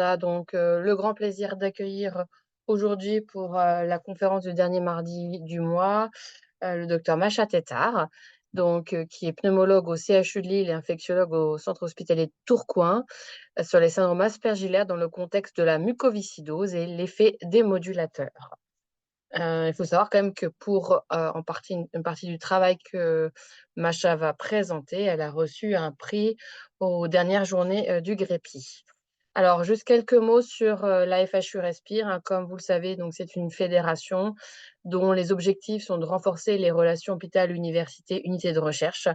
a donc, le grand plaisir d'accueillir aujourd'hui pour, la conférence du dernier mardi du mois, le docteur Macha Tétart, donc, qui est pneumologue au CHU de Lille et infectiologue au centre hospitalier de Tourcoing, sur les syndromes aspergillaires dans le contexte de la mucoviscidose et l'effet des modulateurs. Il faut savoir quand même que pour, en partie une partie du travail que Macha va présenter, elle a reçu un prix aux dernières journées, du Greppi. Alors juste quelques mots sur, la FHU Respire, hein. Comme vous le savez, donc c'est une fédération dont les objectifs sont de renforcer les relations hôpital-université, unité de recherche,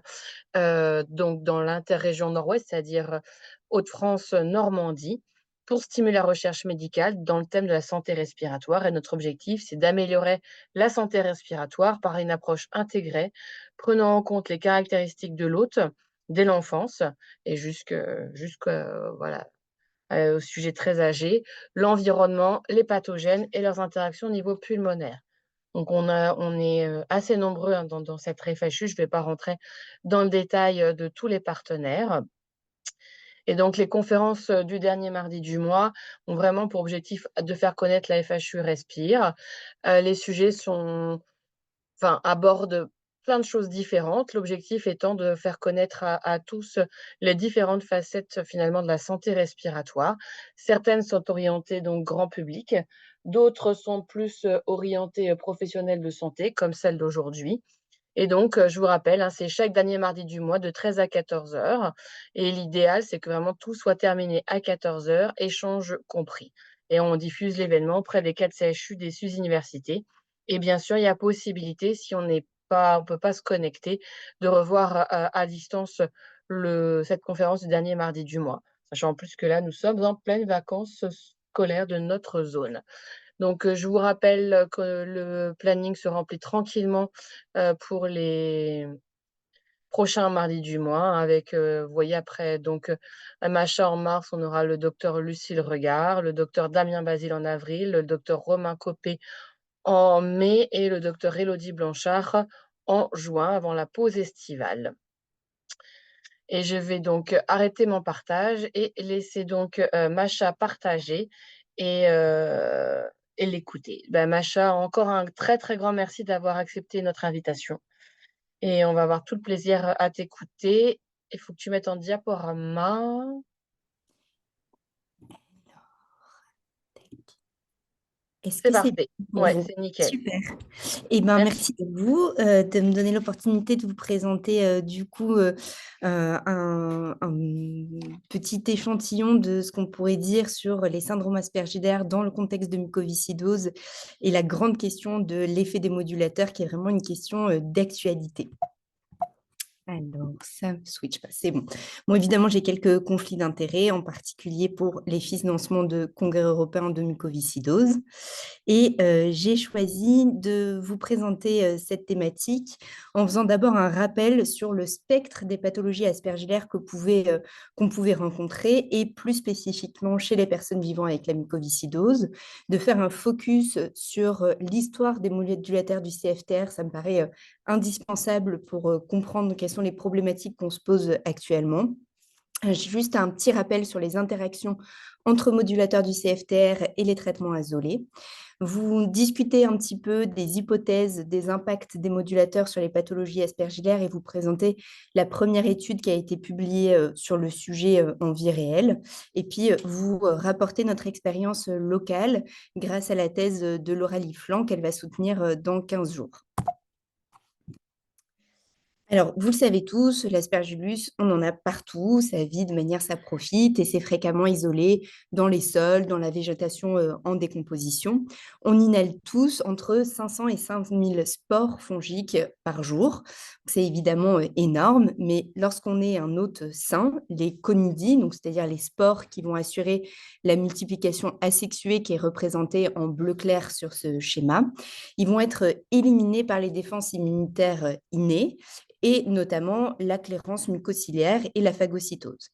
donc dans l'interrégion Nord-Ouest, c'est-à-dire Hauts-de-France, Normandie, pour stimuler la recherche médicale dans le thème de la santé respiratoire. Et notre objectif, c'est d'améliorer la santé respiratoire par une approche intégrée, prenant en compte les caractéristiques de l'hôte dès l'enfance et jusque voilà, aux sujets très âgés, l'environnement, les pathogènes et leurs interactions au niveau pulmonaire. Donc on est, assez nombreux, hein, dans cette FHU. Je ne vais pas rentrer dans le détail, de tous les partenaires. Et donc les conférences, du dernier mardi du mois ont vraiment pour objectif de faire connaître la FHU Respire. Les sujets abordent plein de choses différentes. L'objectif étant de faire connaître à tous les différentes facettes, finalement, de la santé respiratoire. Certaines sont orientées donc grand public, d'autres sont plus, orientées, professionnels de santé, comme celle d'aujourd'hui. Et donc, je vous rappelle, hein, c'est chaque dernier mardi du mois de 13 à 14 heures. Et l'idéal, c'est que vraiment tout soit terminé à 14 heures, échange compris. Et on diffuse l'événement auprès des 4 CHU des SUS-universités. Et bien sûr, il y a possibilité, si on peut pas se connecter, de revoir à distance cette conférence du dernier mardi du mois. Sachant en plus que là, nous sommes en pleine vacances scolaires de notre zone. Donc, je vous rappelle que le planning se remplit tranquillement, pour les prochains mardis du mois, hein, avec, vous voyez après donc, Macha en mars, on aura le docteur Lucile Regard, le docteur Damien Basile en avril, le docteur Romain Copé en mai et le docteur Élodie Blanchard en juin, avant la pause estivale. Et je vais donc arrêter mon partage et laisser donc, Macha partager et heu et l'écouter. Bah, Macha, encore un très, très grand merci d'avoir accepté notre invitation et on va avoir tout le plaisir à t'écouter. Il faut que tu mettes en diaporama. Est-ce C'est que c'est parfait. bon pour Ouais, vous? c'est nickel. Super. Eh ben, Merci. merci à vous, de me donner l'opportunité de vous présenter, un petit échantillon de ce qu'on pourrait dire sur les syndromes aspergillaires dans le contexte de mucoviscidose et la grande question de l'effet des modulateurs qui est vraiment une question, d'actualité. Alors, ça ne switch pas, c'est bon. Bon, évidemment, j'ai quelques conflits d'intérêts, en particulier pour les financements de congrès européens de mucoviscidose. Et j'ai choisi de vous présenter, cette thématique en faisant d'abord un rappel sur le spectre des pathologies aspergillaires qu'on pouvait rencontrer et plus spécifiquement chez les personnes vivant avec la mucoviscidose, de faire un focus sur, l'histoire des modulateurs du CFTR. Ça me paraît, indispensable pour, comprendre quelles sont les problématiques qu'on se pose actuellement. Juste un petit rappel sur les interactions entre modulateurs du CFTR et les traitements azolés. Vous discutez un petit peu des hypothèses, des impacts des modulateurs sur les pathologies aspergillaires et vous présentez la première étude qui a été publiée, sur le sujet, en vie réelle. Et puis, vous, rapportez notre expérience, locale grâce à la thèse, de Laura Liflan qu'elle va soutenir, dans 15 jours. Alors, vous le savez tous, l'aspergillus, on en a partout, ça vit de manière saprophyte et c'est fréquemment isolé dans les sols, dans la végétation en décomposition. On inhale tous entre 500 et 5000 spores fongiques par jour. C'est évidemment énorme, mais lorsqu'on est un hôte sain, les conidies, donc c'est-à-dire les spores qui vont assurer la multiplication asexuée qui est représentée en bleu clair sur ce schéma, ils vont être éliminés par les défenses immunitaires innées et notamment la clairance mucociliaire et la phagocytose.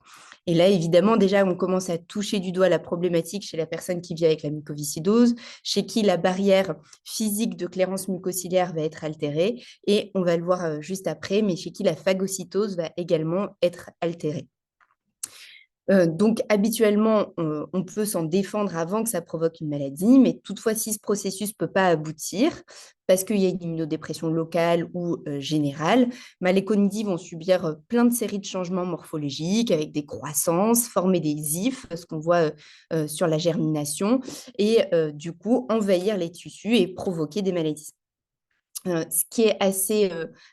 Et là, évidemment, déjà, on commence à toucher du doigt la problématique chez la personne qui vit avec la mucoviscidose, chez qui la barrière physique de clairance mucociliaire va être altérée, et on va le voir juste après, mais chez qui la phagocytose va également être altérée. Donc, habituellement, on peut s'en défendre avant que ça provoque une maladie, mais toutefois, si ce processus ne peut pas aboutir, parce qu'il y a une immunodépression locale ou générale, bah, les conidis vont subir plein de séries de changements morphologiques avec des croissances, former des ifs, ce qu'on voit sur la germination, et du coup, envahir les tissus et provoquer des maladies. Ce qui est assez,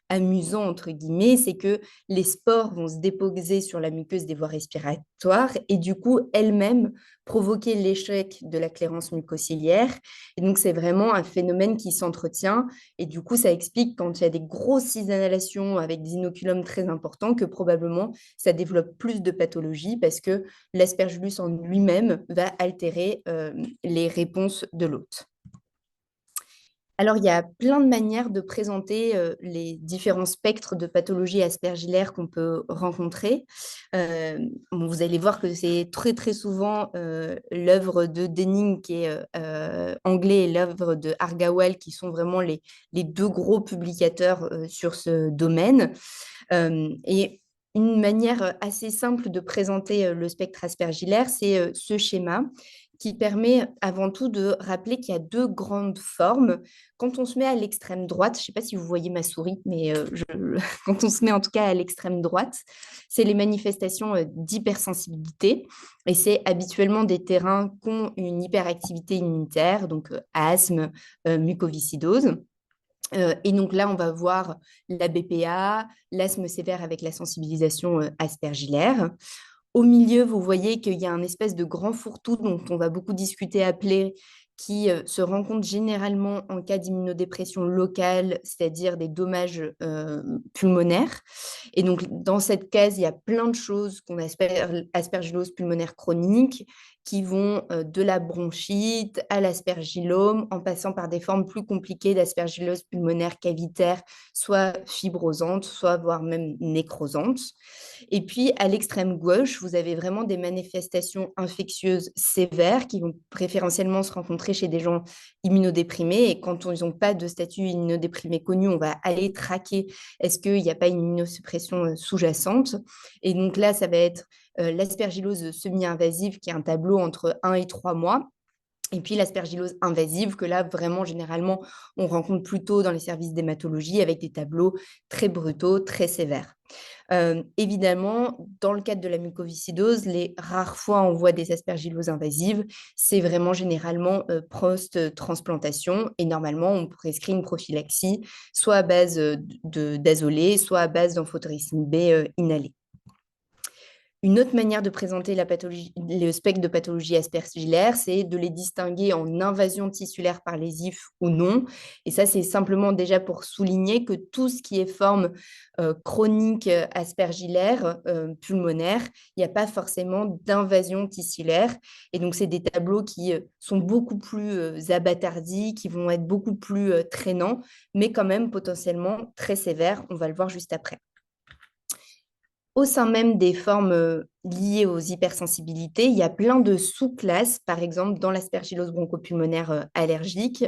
«amusant» entre guillemets, c'est que les spores vont se déposer sur la muqueuse des voies respiratoires et du coup, elles-mêmes provoquer l'échec de la clairance mucociliaire et donc c'est vraiment un phénomène qui s'entretient et du coup, ça explique quand il y a des grosses inhalations avec des inoculums très importants que probablement ça développe plus de pathologies parce que l'aspergillus en lui-même va altérer, les réponses de l'hôte. Alors, il y a plein de manières de présenter, les différents spectres de pathologies aspergillaires qu'on peut rencontrer. Bon, vous allez voir que c'est très, très souvent, l'œuvre de Denning qui est, anglais et l'œuvre de Argawal qui sont vraiment les 2 gros publicateurs, sur ce domaine. Et une manière, assez simple de présenter, le spectre aspergillaire, c'est, ce schéma qui permet avant tout de rappeler qu'il y a 2 grandes formes. Quand on se met à l'extrême droite, je ne sais pas si vous voyez ma souris, mais je quand on se met en tout cas à l'extrême droite, c'est les manifestations, d'hypersensibilité et c'est habituellement des terrains qui ont une hyperactivité immunitaire, donc asthme, mucoviscidose. Et donc là, on va voir la BPA, l'asthme sévère avec la sensibilisation aspergillaire. Au milieu, vous voyez qu'il y a un espèce de grand fourre-tout dont on va beaucoup discuter, appeler, qui se rencontre généralement en cas d'immunodépression locale, c'est-à-dire des dommages pulmonaires. Et donc, dans cette case, il y a plein de choses qu'on appelle aspergillose pulmonaire chronique, qui vont de la bronchite à l'aspergillome, en passant par des formes plus compliquées d'aspergillose pulmonaire cavitaire, soit fibrosante, soit voire même nécrosante. Et puis, à l'extrême gauche, vous avez vraiment des manifestations infectieuses sévères qui vont préférentiellement se rencontrer chez des gens immunodéprimés. Et quand ils n'ont pas de statut immunodéprimé connu, on va aller traquer est-ce qu'il n'y a pas une immunosuppression sous-jacente. Et donc là, ça va être l'aspergillose semi-invasive qui est un tableau entre 1 et 3 mois. Et puis l'aspergillose invasive, que là, vraiment, généralement, on rencontre plutôt dans les services d'hématologie avec des tableaux très brutaux, très sévères. Évidemment, dans le cadre de la mucoviscidose, les rares fois où on voit des aspergilloses invasives, c'est vraiment généralement post-transplantation et normalement, on prescrit une prophylaxie soit à base d'azolé, soit à base d'amphotericine B inhalée. Une autre manière de présenter la pathologie, le spectre de pathologie aspergillaire, c'est de les distinguer en invasion tissulaire par les ifs ou non. Et ça, c'est simplement déjà pour souligner que tout ce qui est forme chronique aspergillaire, pulmonaire, il n'y a pas forcément d'invasion tissulaire. Et donc, c'est des tableaux qui sont beaucoup plus abâtardis, qui vont être beaucoup plus traînants, mais quand même potentiellement très sévères. On va le voir juste après. Au sein même des formes liées aux hypersensibilités, il y a plein de sous-classes, par exemple dans l'aspergillose bronchopulmonaire allergique.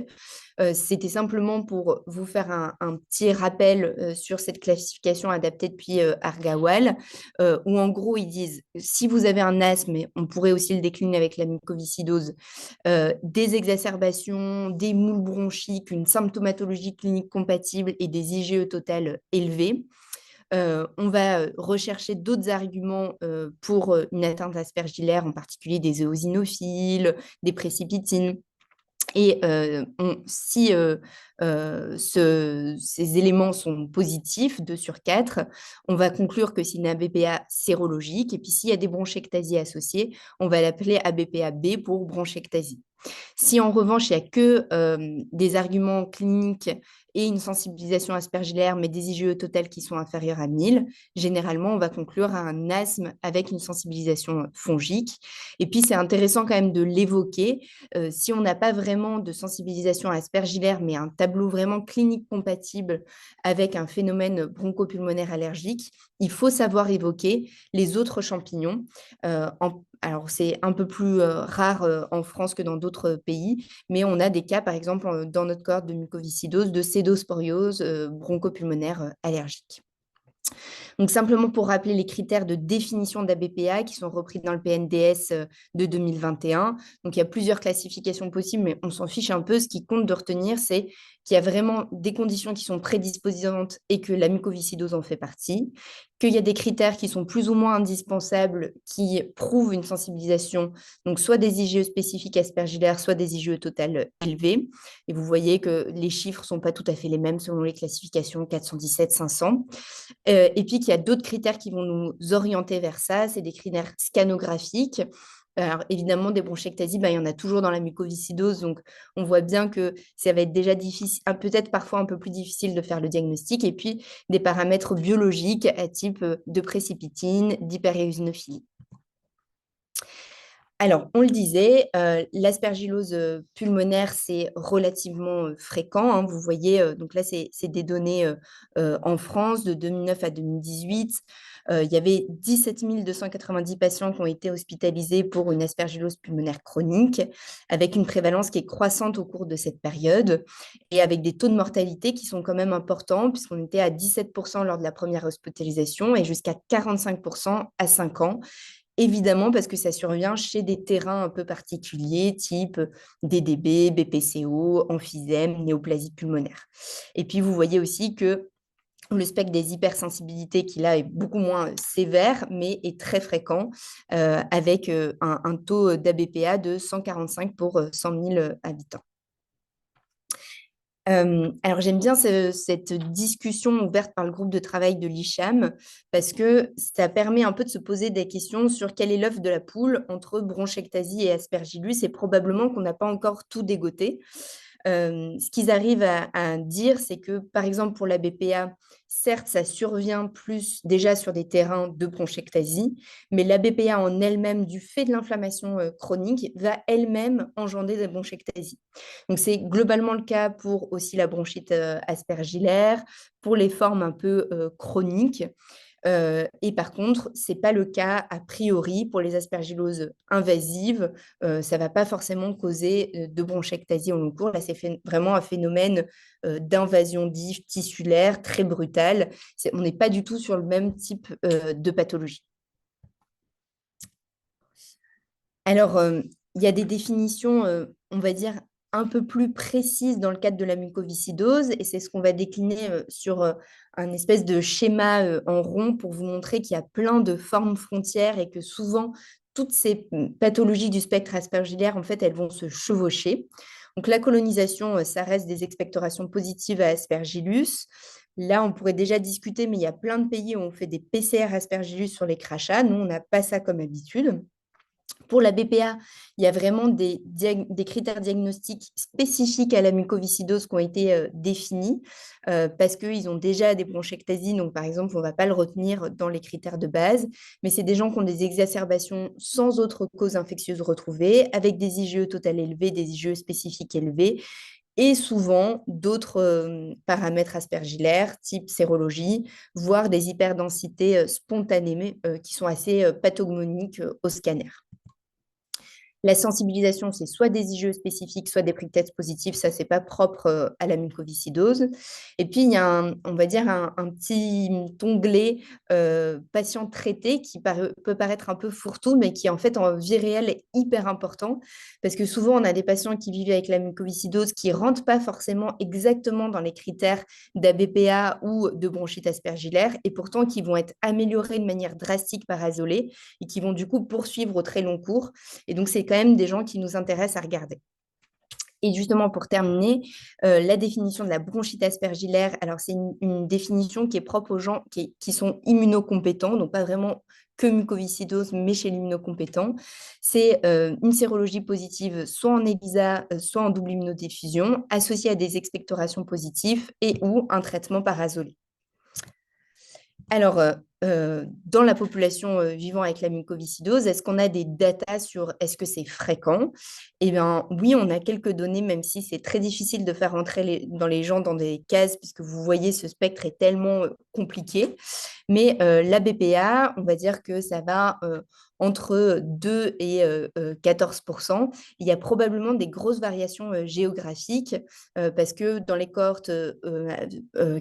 C'était simplement pour vous faire un petit rappel sur cette classification adaptée depuis Argawal, où en gros ils disent si vous avez un asthme, et on pourrait aussi le décliner avec la mucoviscidose, des exacerbations, des moules bronchiques, une symptomatologie clinique compatible et des IgE totales élevées. On va rechercher d'autres arguments pour une atteinte aspergillaire, en particulier des eosinophiles, des précipitines. Et si ces éléments sont positifs, 2 sur 4, on va conclure que c'est une ABPA sérologique. Et puis s'il y a des bronchectasies associées, on va l'appeler ABPA-B pour bronchectasie. Si en revanche, il n'y a que des arguments cliniques et une sensibilisation aspergillaire, mais des IgE totales qui sont inférieurs à 1000, généralement, on va conclure à un asthme avec une sensibilisation fongique. Et puis, c'est intéressant quand même de l'évoquer. Si on n'a pas vraiment de sensibilisation aspergillaire, mais un tableau vraiment clinique compatible avec un phénomène bronchopulmonaire allergique, il faut savoir évoquer les autres champignons. Alors, c'est un peu plus rare en France que dans d'autres pays, mais on a des cas, par exemple, dans notre cohorte de mucoviscidose, de cédosporiose bronchopulmonaire allergique. Donc, simplement pour rappeler les critères de définition d'ABPA qui sont repris dans le PNDS de 2021. Donc, il y a plusieurs classifications possibles, mais on s'en fiche un peu. Ce qui compte de retenir, c'est qu'il y a vraiment des conditions qui sont prédisposantes et que la mucoviscidose en fait partie, qu'il y a des critères qui sont plus ou moins indispensables, qui prouvent une sensibilisation, donc soit des IgE spécifiques aspergillaires, soit des IgE totales élevés. Et vous voyez que les chiffres ne sont pas tout à fait les mêmes selon les classifications 417, 500. Et puis qu'il y a d'autres critères qui vont nous orienter vers ça, c'est des critères scanographiques. Alors évidemment, des bronchiectasies, il y en a toujours dans la mucoviscidose, donc on voit bien que ça va être déjà difficile, peut-être parfois un peu plus difficile de faire le diagnostic. Et puis des paramètres biologiques à type de précipitine, d'hyperéosinophilie. Alors, on le disait, l'aspergillose pulmonaire, c'est relativement fréquent, hein. Vous voyez, donc là, c'est des données en France de 2009 à 2018. Il y avait 17 290 patients qui ont été hospitalisés pour une aspergillose pulmonaire chronique, avec une prévalence qui est croissante au cours de cette période et avec des taux de mortalité qui sont quand même importants, puisqu'on était à 17% lors de la première hospitalisation et jusqu'à 45% à 5 ans. Évidemment, parce que ça survient chez des terrains un peu particuliers, type DDB, BPCO, emphysème, néoplasie pulmonaire. Et puis, vous voyez aussi que le spectre des hypersensibilités, qui là est beaucoup moins sévère, mais est très fréquent, avec un taux d'ABPA de 145 pour 100 000 habitants. Alors j'aime bien cette discussion ouverte par le groupe de travail de l'ICHAM parce que ça permet un peu de se poser des questions sur quel est l'œuf de la poule entre bronchiectasie et aspergillus et probablement qu'on n'a pas encore tout dégoté. Ce qu'ils arrivent à dire, c'est que, par exemple, pour la BPA, certes, ça survient plus déjà sur des terrains de bronchiectasie, mais la BPA en elle-même, du fait de l'inflammation chronique, va elle-même engendrer des bronchiectasies. Donc, c'est globalement le cas pour aussi la bronchite aspergillaire, pour les formes un peu chroniques. Et par contre, ce n'est pas le cas a priori pour les aspergilloses invasives. Ça ne va pas forcément causer de bronchiectasie au long cours. Là, c'est vraiment un phénomène d'invasion tissulaire très brutal. On n'est pas du tout sur le même type de pathologie. Alors, il y a des définitions, on va dire, un peu plus précises dans le cadre de la mucoviscidose, et c'est ce qu'on va décliner sur un espèce de schéma en rond pour vous montrer qu'il y a plein de formes frontières et que souvent, toutes ces pathologies du spectre aspergillaire, en fait, elles vont se chevaucher. Donc, la colonisation, ça reste des expectorations positives à Aspergillus. Là, on pourrait déjà discuter, mais il y a plein de pays où on fait des PCR Aspergillus sur les crachats. Nous, on n'a pas ça comme habitude. Pour la BPA, il y a vraiment des critères diagnostiques spécifiques à la mucoviscidose qui ont été définis parce qu'ils ont déjà des bronchiectasies. Donc, par exemple, on ne va pas le retenir dans les critères de base, mais c'est des gens qui ont des exacerbations sans autre cause infectieuse retrouvée, avec des IgE total élevés, des IgE spécifiques élevés, et souvent d'autres paramètres aspergillaires, type sérologie, voire des hyperdensités spontanées qui sont assez pathognomoniques au scanner. La sensibilisation, c'est soit des IgE spécifiques, soit des prick tests positifs. Ça, c'est pas propre à la mucoviscidose. Et puis, il y a, on va dire, un petit onglet patient traité qui peut paraître un peu fourre-tout, mais qui, en fait, en vie réelle, est hyper important. Parce que souvent, on a des patients qui vivent avec la mucoviscidose qui ne rentrent pas forcément exactement dans les critères d'ABPA ou de bronchite aspergillaire, et pourtant qui vont être améliorés de manière drastique par azolé et qui vont du coup poursuivre au très long cours. Et donc, c'est quand même des gens qui nous intéressent à regarder. Et justement, pour terminer, la définition de la bronchite aspergillaire, alors c'est une définition qui est propre aux gens qui sont immunocompétents, donc pas vraiment que mucoviscidose, mais chez l'immunocompétent. C'est une sérologie positive, soit en ELISA, soit en double immunodiffusion, associée à des expectorations positives et ou un traitement par azolé. Alors, dans la population vivant avec la mucoviscidose, est-ce qu'on a des datas sur est-ce que c'est fréquent? Eh bien, oui, on a quelques données, même si c'est très difficile de faire entrer dans les gens dans des cases, puisque vous voyez, ce spectre est tellement compliqué. Mais la BPA, on va dire que ça va entre 2 et 14%. Il y a probablement des grosses variations géographiques parce que dans les cohortes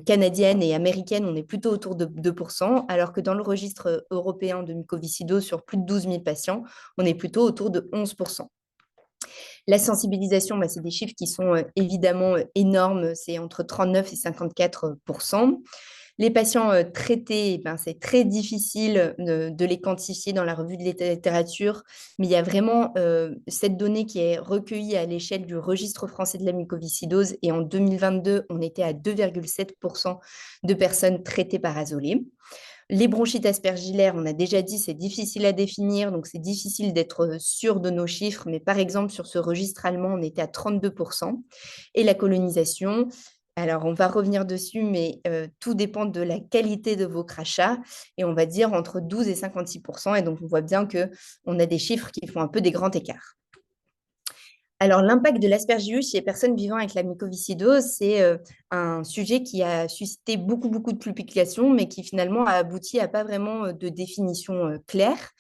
canadiennes et américaines, on est plutôt autour de 2%, alors que dans le registre européen de mucoviscidose, sur plus de 12 000 patients, on est plutôt autour de 11%. La sensibilisation, bah, c'est des chiffres qui sont évidemment énormes, c'est entre 39 et 54%. Les patients traités, ben, c'est très difficile de les quantifier dans la revue de littérature, mais il y a vraiment cette donnée qui est recueillie à l'échelle du registre français de la mucoviscidose et en 2022, on était à 2,7% de personnes traitées par azolée. Les bronchites aspergillaires, on a déjà dit, c'est difficile à définir, donc c'est difficile d'être sûr de nos chiffres, mais par exemple, sur ce registre allemand, on était à 32%. Et la colonisation, alors on va revenir dessus, mais tout dépend de la qualité de vos crachats, et on va dire entre 12 et 56%, et donc on voit bien qu'on a des chiffres qui font un peu des grands écarts. Alors, l'impact de l'aspergillus chez les personnes vivant avec la mucoviscidose, c'est un sujet qui a suscité beaucoup, beaucoup de publications, mais qui finalement a abouti à pas vraiment de définition claire.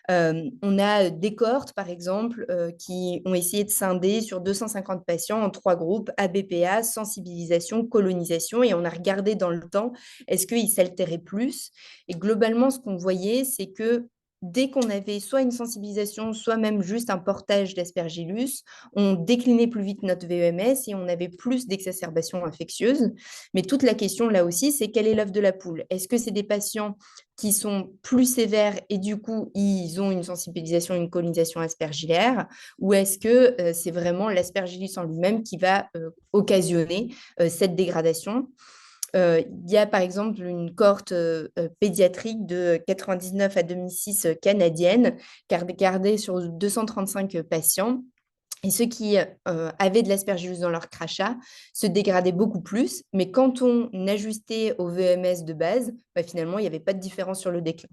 On a des cohortes, par exemple, qui ont essayé de scinder sur 250 patients en 3 groupes, ABPA, sensibilisation, colonisation, et on a regardé dans le temps, est-ce qu'ils s'altéraient plus? Et globalement, ce qu'on voyait, c'est que dès qu'on avait soit une sensibilisation, soit même juste un portage d'aspergillus, on déclinait plus vite notre VEMS et on avait plus d'exacerbations infectieuses. Mais toute la question là aussi, c'est quel est l'œuf de la poule? Est-ce que c'est des patients qui sont plus sévères et du coup, ils ont une sensibilisation, une colonisation aspergillaire, ou est-ce que c'est vraiment l'aspergillus en lui-même qui va occasionner cette dégradation? Il y a par exemple une cohorte pédiatrique de 99 à 2006 canadienne qui a regardé sur 235 patients. Et ceux qui avaient de l'aspergillus dans leur crachat se dégradaient beaucoup plus. Mais quand on ajustait au VMS de base, bah, finalement, il n'y avait pas de différence sur le déclin.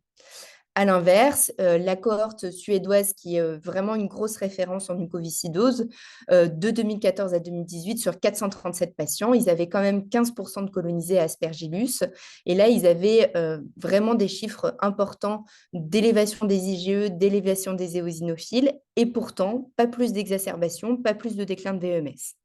À l'inverse, la cohorte suédoise, qui est vraiment une grosse référence en mucoviscidose, de 2014 à 2018, sur 437 patients, ils avaient quand même 15% de colonisés à aspergillus. Et là, ils avaient vraiment des chiffres importants d'élévation des IgE, d'élévation des éosinophiles, et pourtant, pas plus d'exacerbation, pas plus de déclin de VMS.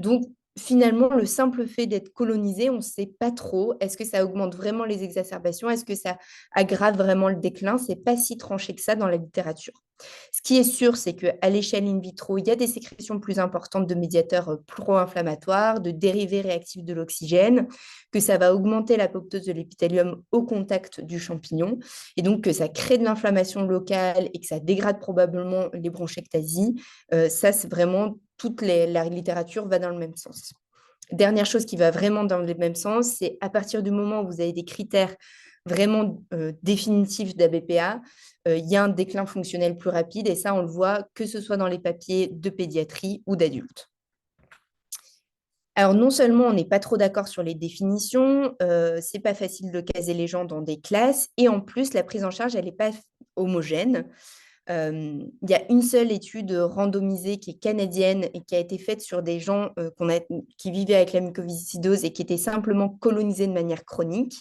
Donc, finalement, le simple fait d'être colonisé, on ne sait pas trop. Est-ce que ça augmente vraiment les exacerbations? Est-ce que ça aggrave vraiment le déclin? Ce n'est pas si tranché que ça dans la littérature. Ce qui est sûr, c'est qu'à l'échelle in vitro, il y a des sécrétions plus importantes de médiateurs pro-inflammatoires, de dérivés réactifs de l'oxygène, que ça va augmenter l'apoptose de l'épithélium au contact du champignon, et donc que ça crée de l'inflammation locale et que ça dégrade probablement les bronchectasies. Ça, c'est vraiment la littérature va dans le même sens. Dernière chose qui va vraiment dans le même sens, c'est à partir du moment où vous avez des critères vraiment définitifs d'ABPA, il y a un déclin fonctionnel plus rapide, et ça, on le voit que ce soit dans les papiers de pédiatrie ou d'adultes. Alors, non seulement on n'est pas trop d'accord sur les définitions, c'est pas facile de caser les gens dans des classes, et en plus, la prise en charge, elle n'est pas homogène. Il y a une seule étude randomisée qui est canadienne et qui a été faite sur des gens qui vivaient avec la mucoviscidose et qui étaient simplement colonisés de manière chronique.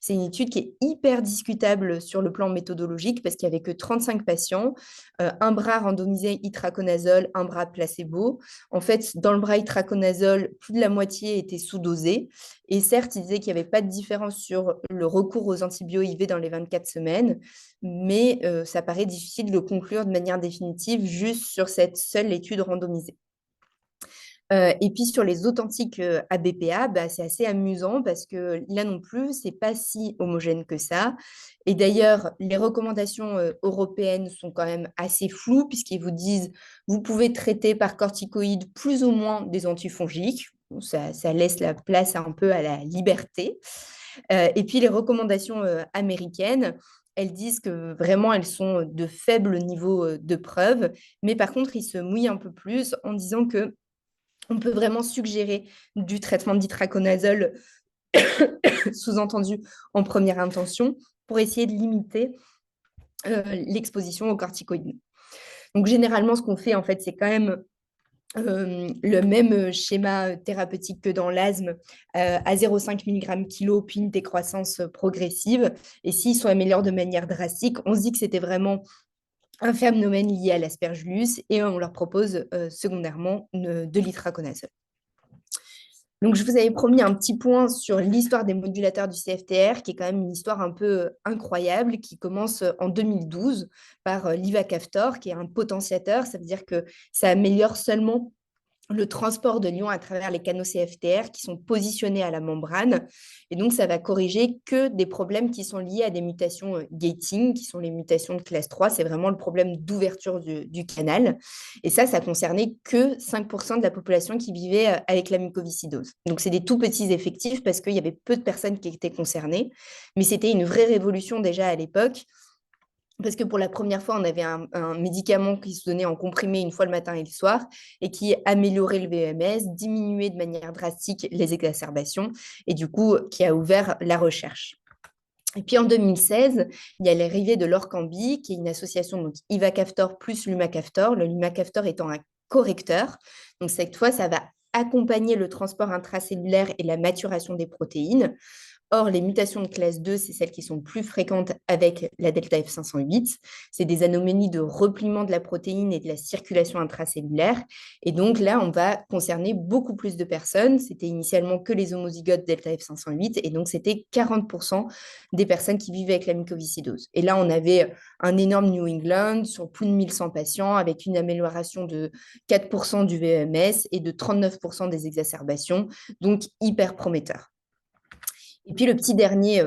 C'est une étude qui est hyper discutable sur le plan méthodologique parce qu'il n'y avait que 35 patients, un bras randomisé itraconazole, un bras placebo. En fait, dans le bras itraconazole, plus de la moitié était sous-dosée. Et certes, il disait qu'il n'y avait pas de différence sur le recours aux antibio-IV dans les 24 semaines, mais ça paraît difficile de le conclure de manière définitive juste sur cette seule étude randomisée. Et puis sur les authentiques ABPA, bah, c'est assez amusant parce que là non plus, c'est pas si homogène que ça. Et d'ailleurs, les recommandations européennes sont quand même assez floues puisqu'ils vous disent vous pouvez traiter par corticoïdes plus ou moins des antifongiques. Ça laisse la place un peu à la liberté. Et puis les recommandations américaines, elles disent que vraiment elles sont de faible niveau de preuve, mais par contre, ils se mouillent un peu plus en disant que on peut vraiment suggérer du traitement d'itraconazole, sous-entendu en première intention, pour essayer de limiter l'exposition aux corticoïdes. Donc, généralement, ce qu'on fait, en fait, c'est quand même le même schéma thérapeutique que dans l'asthme, à 0,5 mg kilo, puis une décroissance progressive. Et s'ils sont améliorés de manière drastique, on se dit que c'était vraiment un phénomène lié à l'aspergillus et on leur propose secondairement de l'itraconazole. Donc, je vous avais promis un petit point sur l'histoire des modulateurs du CFTR, qui est quand même une histoire un peu incroyable, qui commence en 2012 par l'ivacaftor, qui est un potentiateur. Ça veut dire que ça améliore seulement le transport de l'ion à travers les canaux CFTR qui sont positionnés à la membrane. Et donc, ça va corriger que des problèmes qui sont liés à des mutations gating, qui sont les mutations de classe 3. C'est vraiment le problème d'ouverture du canal. Et ça concernait que 5% de la population qui vivait avec la mucoviscidose. Donc, c'est des tout petits effectifs parce qu'il y avait peu de personnes qui étaient concernées. Mais c'était une vraie révolution déjà à l'époque. Parce que pour la première fois, on avait un médicament qui se donnait en comprimé une fois le matin et le soir et qui améliorait le VMS, diminuait de manière drastique les exacerbations et du coup, qui a ouvert la recherche. Et puis en 2016, il y a l'arrivée de l'Orkambi, qui est une association donc ivacaftor plus lumacaftor, le lumacaftor étant un correcteur. Donc cette fois, ça va accompagner le transport intracellulaire et la maturation des protéines. Or, les mutations de classe 2, c'est celles qui sont plus fréquentes avec la delta F508. C'est des anomalies de repliement de la protéine et de la circulation intracellulaire. Et donc là, on va concerner beaucoup plus de personnes. C'était initialement que les homozygotes delta F508. Et donc, c'était 40% des personnes qui vivaient avec la mucoviscidose. Et là, on avait un énorme New England sur plus de 1100 patients avec une amélioration de 4% du VMS et de 39% des exacerbations. Donc, hyper prometteur. Et puis le petit dernier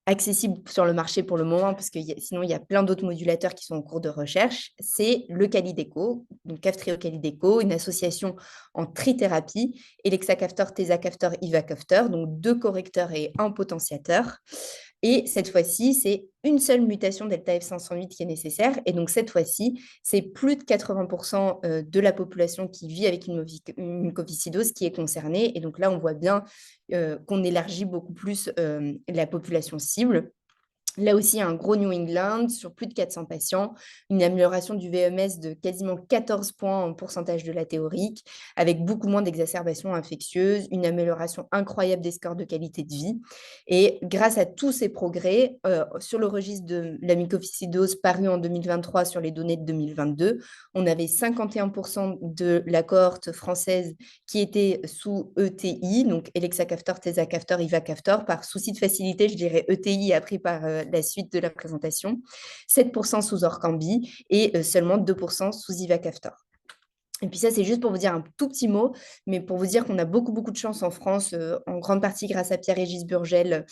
accessible sur le marché pour le moment, parce que sinon il y a plein d'autres modulateurs qui sont en cours de recherche, c'est le Calideco, donc Kaftrio-Calideco, une association en trithérapie, Elexacaftor, Tezacaftor, Ivacaftor, donc 2 correcteurs et un potentiateur. Et cette fois-ci, c'est une seule mutation delta F508 qui est nécessaire. Et donc, cette fois-ci, c'est plus de 80% de la population qui vit avec une mucoviscidose qui est concernée. Et donc là, on voit bien qu'on élargit beaucoup plus la population cible. Là aussi, un gros New England sur plus de 400 patients, une amélioration du VMS de quasiment 14 points en pourcentage de la théorique, avec beaucoup moins d'exacerbations infectieuses, une amélioration incroyable des scores de qualité de vie. Et grâce à tous ces progrès, sur le registre de la mucoviscidose paru en 2023 sur les données de 2022, on avait 51% de la cohorte française qui était sous ETI, donc Elexacaftor, Tezacaftor, Ivacaftor. Par souci de facilité, je dirais ETI appris par la suite de la présentation, 7% sous Orkambi et seulement 2% sous Ivacaftor. Et puis ça, c'est juste pour vous dire un tout petit mot, mais pour vous dire qu'on a beaucoup, beaucoup de chance en France, en grande partie grâce à Pierre-Régis Burgel,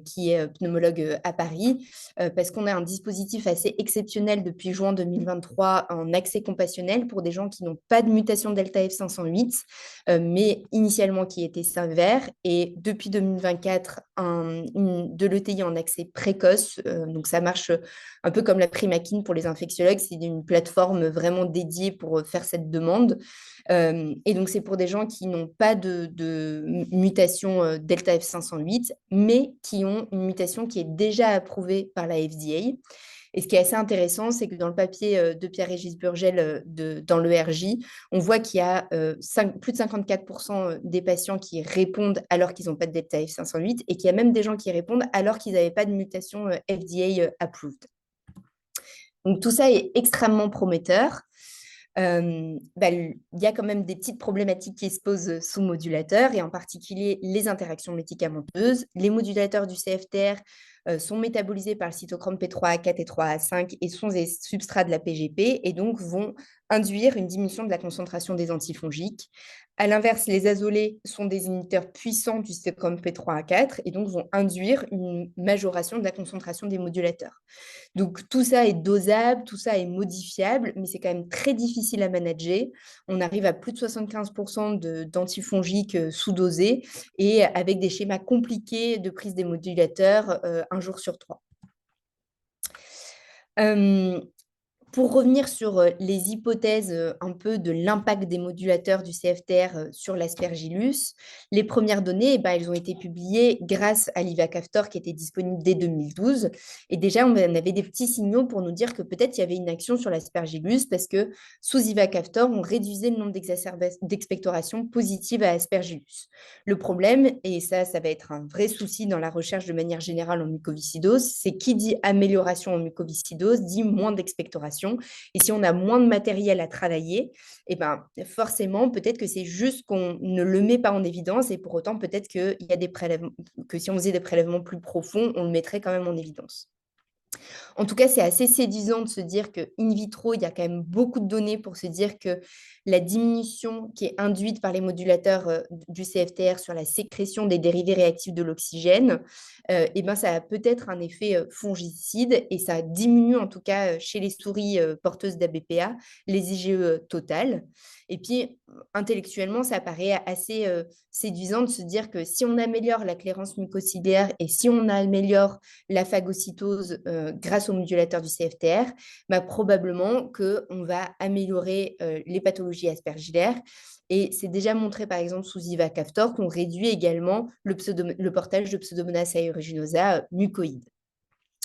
qui est pneumologue à Paris, parce qu'on a un dispositif assez exceptionnel depuis juin 2023 en accès compassionnel pour des gens qui n'ont pas de mutation delta F508, mais initialement qui étaient sévères. Et depuis 2024, de l'ETI en accès précoce, donc ça marche un peu comme la Primakine pour les infectiologues, c'est une plateforme vraiment dédiée pour faire cette demande. Et donc, c'est pour des gens qui n'ont pas de mutation delta F508, mais qui ont une mutation qui est déjà approuvée par la FDA. Et ce qui est assez intéressant, c'est que dans le papier de Pierre-Régis Burgel dans l'ERJ, on voit qu'il y a plus de 54% des patients qui répondent alors qu'ils n'ont pas de delta F508 et qu'il y a même des gens qui répondent alors qu'ils n'avaient pas de mutation FDA approved. Donc, tout ça est extrêmement prometteur. Il y a quand même des petites problématiques qui se posent sous modulateur et en particulier les interactions médicamenteuses. Les modulateurs du CFTR sont métabolisés par le cytochrome P3A4 et 3A5 et sont des substrats de la PGP et donc vont induire une diminution de la concentration des antifongiques. À l'inverse, les azolés sont des inhibiteurs puissants du cytochrome P3A4 et donc vont induire une majoration de la concentration des modulateurs. Donc, tout ça est dosable, tout ça est modifiable, mais c'est quand même très difficile à manager. On arrive à plus de 75% d'antifongiques sous-dosés et avec des schémas compliqués de prise des modulateurs un jour sur 3. Pour revenir sur les hypothèses un peu de l'impact des modulateurs du CFTR sur l'Aspergillus, les premières données, elles ont été publiées grâce à l'ivacaftor qui était disponible dès 2012. Et déjà, on avait des petits signaux pour nous dire que peut-être il y avait une action sur l'Aspergillus parce que sous ivacaftor, on réduisait le nombre d'expectorations positives à Aspergillus. Le problème, et ça va être un vrai souci dans la recherche de manière générale en mucoviscidose, c'est qui dit amélioration en mucoviscidose dit moins d'expectoration. Et si on a moins de matériel à travailler, forcément, peut-être que c'est juste qu'on ne le met pas en évidence et pour autant, peut-être qu'il y a des prélèvements, que si on faisait des prélèvements plus profonds, on le mettrait quand même en évidence. En tout cas, c'est assez séduisant de se dire qu'in vitro, il y a quand même beaucoup de données pour se dire que la diminution qui est induite par les modulateurs du CFTR sur la sécrétion des dérivés réactifs de l'oxygène, ça a peut-être un effet fongicide et ça diminue en tout cas chez les souris porteuses d'ABPA les IgE totales. Et puis, intellectuellement, ça paraît assez séduisant de se dire que si on améliore la clairance mucociliaire et si on améliore la phagocytose grâce au modulateur du CFTR, probablement qu'on va améliorer les pathologies aspergillaires. Et c'est déjà montré, par exemple, sous ivacaftor, qu'on réduit également le portage de Pseudomonas aeruginosa mucoïde.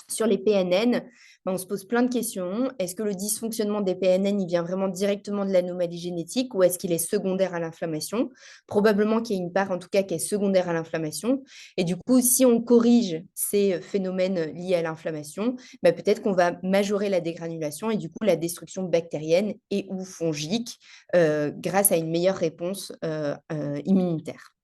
Sur les PNN, on se pose plein de questions. Est-ce que le dysfonctionnement des PNN, il vient vraiment directement de l'anomalie génétique ou est-ce qu'il est secondaire à l'inflammation? Probablement qu'il y a une part, en tout cas, qui est secondaire à l'inflammation. Et du coup, si on corrige ces phénomènes liés à l'inflammation, peut-être qu'on va majorer la dégranulation et du coup la destruction bactérienne et ou fongique grâce à une meilleure réponse immunitaire.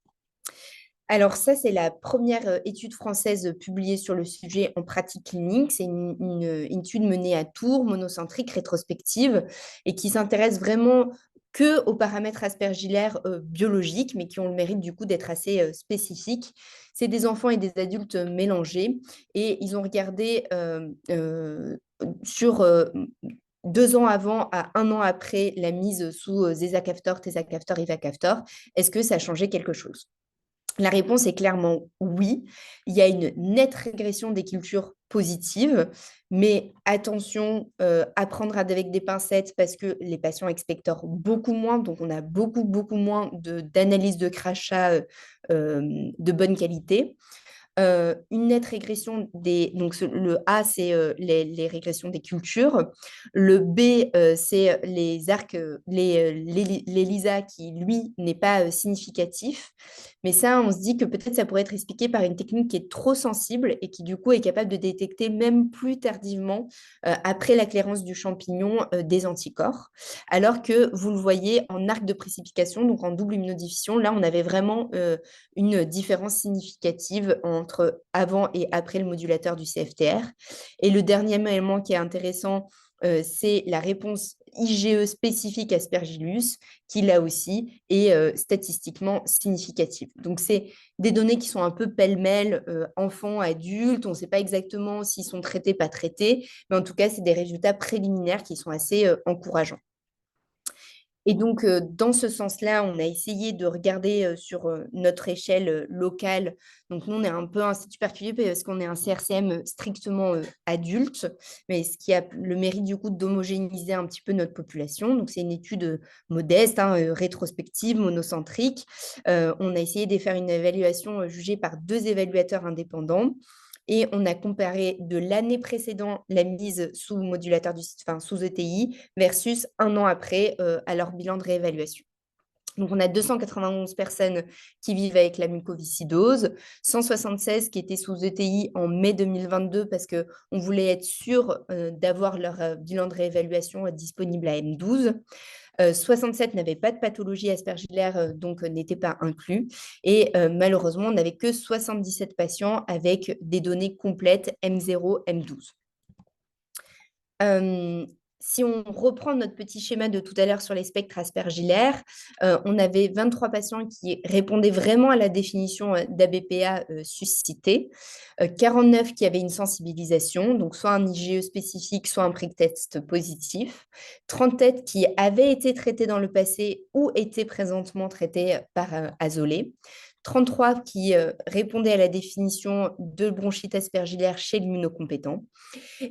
Alors ça, c'est la première étude française publiée sur le sujet en pratique clinique. C'est une étude menée à Tours, monocentrique, rétrospective, et qui s'intéresse vraiment que aux paramètres aspergillaires biologiques, mais qui ont le mérite du coup d'être assez spécifiques. C'est des enfants et des adultes mélangés, et ils ont regardé sur 2 ans avant à 1 an après la mise sous Zesacaftor, Tezacaftor, Ivacaftor, est-ce que ça a changé quelque chose? La réponse est clairement oui. Il y a une nette régression des cultures positives, mais attention à prendre avec des pincettes parce que les patients expectorent beaucoup moins, donc on a beaucoup, beaucoup moins d'analyses de crachat de bonne qualité. Une nette régression des... Donc, le A, c'est les régressions des cultures. Le B, c'est les arcs, les LISA qui, lui, n'est pas significatif. Mais ça, on se dit que peut-être ça pourrait être expliqué par une technique qui est trop sensible et qui, du coup, est capable de détecter même plus tardivement, après la clairance du champignon, des anticorps. Alors que, vous le voyez, en arc de précipitation, donc en double immunodiffusion, là, on avait vraiment une différence significative entre avant et après le modulateur du CFTR. Et le dernier élément qui est intéressant, c'est la réponse IgE spécifique Aspergillus, qui là aussi est statistiquement significative. Donc, c'est des données qui sont un peu pêle-mêle, enfants, adultes, on ne sait pas exactement s'ils sont traités, pas traités, mais en tout cas, c'est des résultats préliminaires qui sont assez encourageants. Et donc, dans ce sens-là, on a essayé de regarder sur notre échelle locale. Donc, nous, on est un peu un institut particulier parce qu'on est un CRCM strictement adulte, mais ce qui a le mérite du coup d'homogénéiser un petit peu notre population. Donc, c'est une étude modeste, rétrospective, monocentrique. On a essayé de faire une évaluation jugée par 2 évaluateurs indépendants. Et on a comparé de l'année précédente la mise sous modulateur sous ETI versus 1 an après à leur bilan de réévaluation. Donc, on a 291 personnes qui vivent avec la mucoviscidose, 176 qui étaient sous ETI en mai 2022 parce qu'on voulait être sûr d'avoir leur bilan de réévaluation disponible à M12. 67 n'avaient pas de pathologie aspergillaire, donc n'étaient pas inclus. Et malheureusement, on n'avait que 77 patients avec des données complètes M0, M12. Si on reprend notre petit schéma de tout à l'heure sur les spectres aspergillaires, on avait 23 patients qui répondaient vraiment à la définition d'ABPA suscitée, 49 qui avaient une sensibilisation, donc soit un IgE spécifique, soit un prick test positif, 37 qui avaient été traités dans le passé ou étaient présentement traités par azolé, 33 qui répondaient à la définition de bronchite aspergillaire chez l'immunocompétent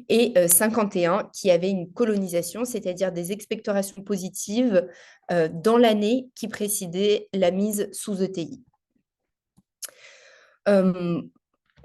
et 51 qui avaient une colonisation, c'est-à-dire des expectorations positives dans l'année qui précédait la mise sous ETI.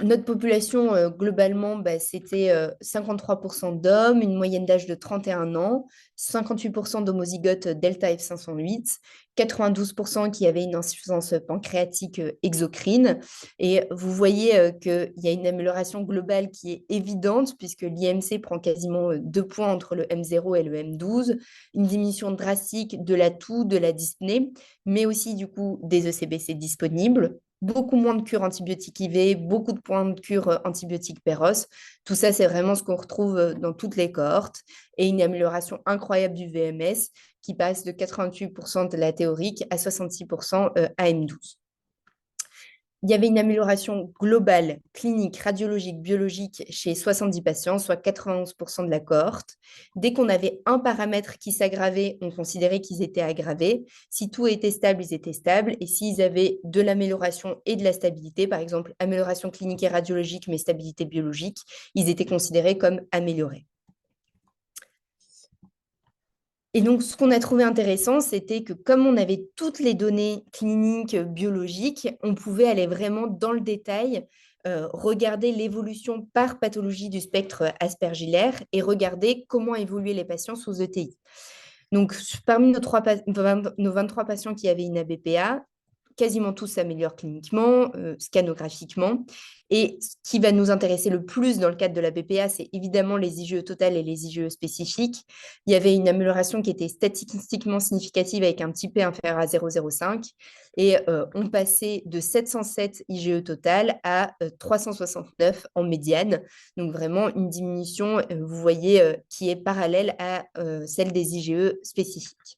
Notre population, globalement, c'était 53% d'hommes, une moyenne d'âge de 31 ans, 58% d'homozygotes delta F508, 92% qui avaient une insuffisance pancréatique exocrine. Et vous voyez qu'il y a une amélioration globale qui est évidente, puisque l'IMC prend quasiment 2 points entre le M0 et le M12, une diminution drastique de la toux, de la dyspnée, mais aussi du coup des ECBC disponibles. Beaucoup moins de cure antibiotique IV, beaucoup de points de cure antibiotique Péros. Tout ça, c'est vraiment ce qu'on retrouve dans toutes les cohortes et une amélioration incroyable du VMS qui passe de 88% de la théorique à 66% à M12. Il y avait une amélioration globale, clinique, radiologique, biologique chez 70 patients, soit 91% de la cohorte. Dès qu'on avait un paramètre qui s'aggravait, on considérait qu'ils étaient aggravés. Si tout était stable, ils étaient stables. Et s'ils avaient de l'amélioration et de la stabilité, par exemple amélioration clinique et radiologique, mais stabilité biologique, ils étaient considérés comme améliorés. Et donc, ce qu'on a trouvé intéressant, c'était que comme on avait toutes les données cliniques, biologiques, on pouvait aller vraiment dans le détail, regarder l'évolution par pathologie du spectre aspergillaire et regarder comment évoluaient les patients sous ETI. Donc, parmi nos 23 patients qui avaient une ABPA, quasiment tous s'améliorent cliniquement, scanographiquement. Et ce qui va nous intéresser le plus dans le cadre de la BPA, c'est évidemment les IgE totales et les IgE spécifiques. Il y avait une amélioration qui était statistiquement significative avec un petit p inférieur à 0,05 et on passait de 707 IgE total à 369 en médiane. Donc vraiment une diminution, vous voyez, qui est parallèle à celle des IgE spécifiques.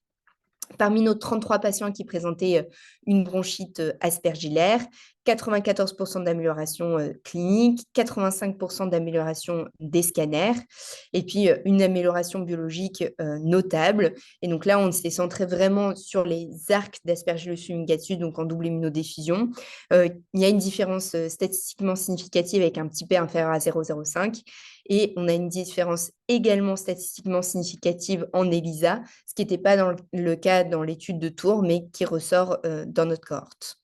Parmi nos 33 patients qui présentaient une bronchite aspergillaire, 94% d'amélioration clinique, 85% d'amélioration des scanners, et puis une amélioration biologique notable. Et donc là, on s'est centré vraiment sur les arcs d'Aspergillus fumigatus, donc en double immunodiffusion. Il y a une différence statistiquement significative avec un petit p inférieur à 0,05. Et on a une différence également statistiquement significative en ELISA, ce qui n'était pas dans le cas dans l'étude de Tours, mais qui ressort dans notre cohorte.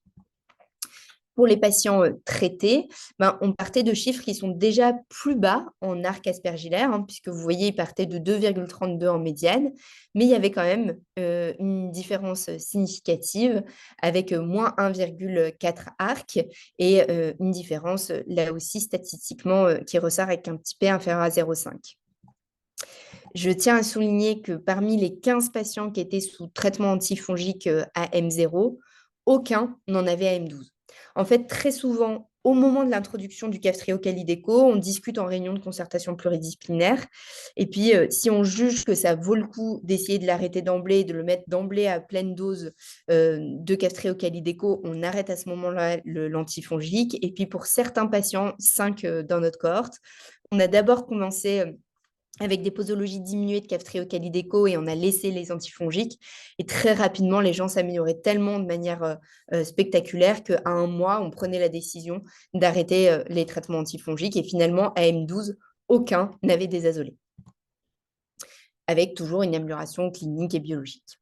Pour les patients traités, on partait de chiffres qui sont déjà plus bas en arc aspergillaire, puisque vous voyez, ils partaient de 2,32 en médiane, mais il y avait quand même une différence significative avec moins 1,4 arc et une différence là aussi statistiquement qui ressort avec un petit p inférieur à 0,5. Je tiens à souligner que parmi les 15 patients qui étaient sous traitement antifongique à M0, aucun n'en avait à M12. En fait, très souvent, au moment de l'introduction du Kaftrio-Calideco, on discute en réunion de concertation pluridisciplinaire. Et puis, si on juge que ça vaut le coup d'essayer de l'arrêter d'emblée, de le mettre d'emblée à pleine dose de Kaftrio-Calideco, on arrête à ce moment-là l'antifongique. Et puis, pour certains patients, 5 dans notre cohorte, on a d'abord commencé avec des posologies diminuées de Kaftrio-Calideco et on a laissé les antifongiques. Et très rapidement, les gens s'amélioraient tellement de manière spectaculaire qu'à un mois, on prenait la décision d'arrêter les traitements antifongiques. Et finalement, à M12, aucun n'avait désasolé, avec toujours une amélioration clinique et biologique.